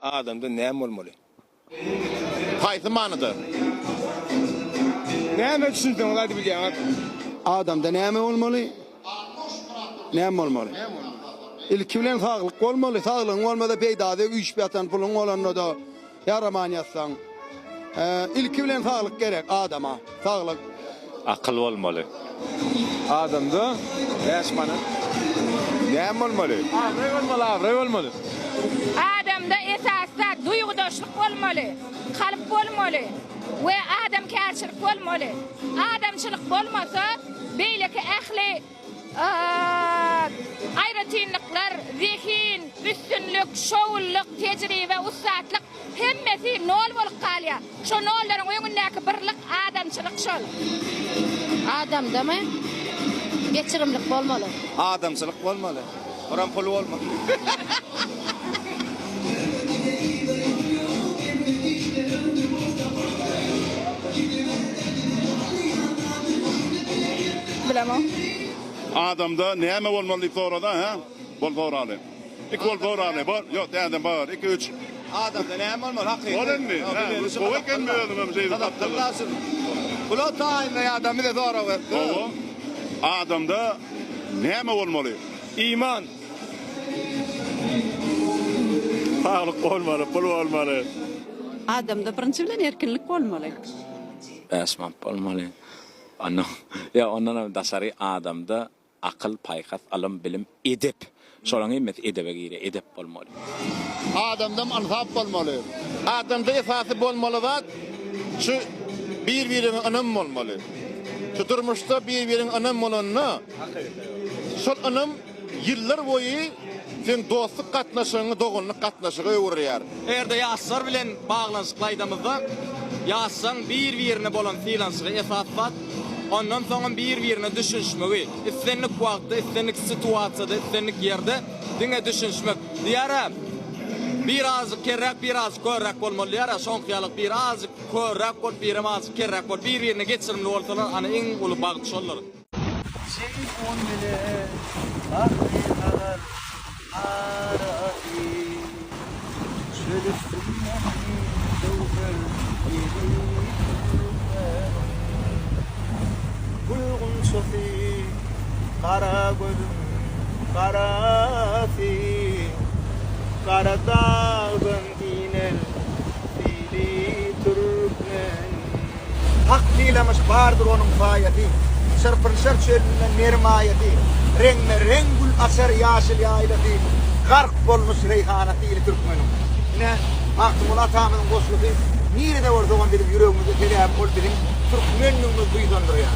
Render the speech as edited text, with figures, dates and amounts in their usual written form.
Adamda näme bolmaly? Haýsy manyda? Näme düşündiň olady bilýär? Adamda näme bolmaly? Näme bolmaly? İlki bilen saglyk bolmaly, saglygyň bolmada peýdady üç batan puluň bolanda da yaraman ýatsaň. İlki bilen saglyk gerek adama, saglyk. Akıl olmalı. Adamda näme näme bolmaly? Abray bolmaly. Adamda esasda duýgudaşlyk bolmaly, kalyp bolmaly we adamkärçilik bolmaly. Adamçylyk bolmasa beýleki ähli aýratynlyklar, zihin, üstünlük, şowullyk, tejribe, ustatlyk hemmesi nol bolup kalýar. Şo nollaryň öňündäki birlik adamçylyk şol. Adamdamy geçirimlik bolmaly. Adamçylyk bolmaly. Oram pul bolmaly. Bilemem. Adamda näme bolmaly sorada ha? Bol soraly. İki bol soraly. Bar, ýok, dädem bar. 2 3. Adamda näme bolmaly? Hakyky. Bolanmy. Bu weekend mi öldüm şeyi tapdylar. Bulo taýynly adamy da zora ber. Owo. Adamda näme bolmaly? İman. Sağlık olmalı, pul olmalı. Adamda birinçi bilen erkinlik bolmaly. Esmap bolmaly. Anna ya ondan daşary adamda akıl, paýhat, alym, bilim, edep. Şolaň emmet edebe gire, edep bolmaly. Adamda mansap bolmaly. Adamda esasy bolmaly zat şu bir-birine anam bolmaly. Şu durmuşda bir-birine anam bolanyna. Şol anam ýyllar boýy sen dostluk gatnaşygyny, dogunluk gatnaşygy öwürýär. Erde ýaşlar bilen baglanşyklaýdymyzda ýaşsaň bir-birine bolan filansygy esas bat, ondan soňra bir-birine düşünşmegi, islenlik wagtda, islenlik situasiýada, islenlik ýerde diňe düşünşmek. Diýärem, biraz kerrak, biraz körrak bolmaly. Diýär, şoňkyýalyk biraz körrak bol, biraz kerrak bol, bir-birine geçirimli bolsalar, ana iň uly bagdy şollar. Bulgun sofi, kara gözüm, karasi, kara dağın inen, fili Türkmen. Hak dilemiş vardır onun fayeti, sırpır sır çölünden mermayeti, rengul asar yasil yayleti, gark bolmuş reyhaneti ili Türkmen'im. Ne? Aklımın atamın gosluğu, nire de orada olan benim yüreğimizde telefon ol benim, Türkmen'in duyduğundur ya.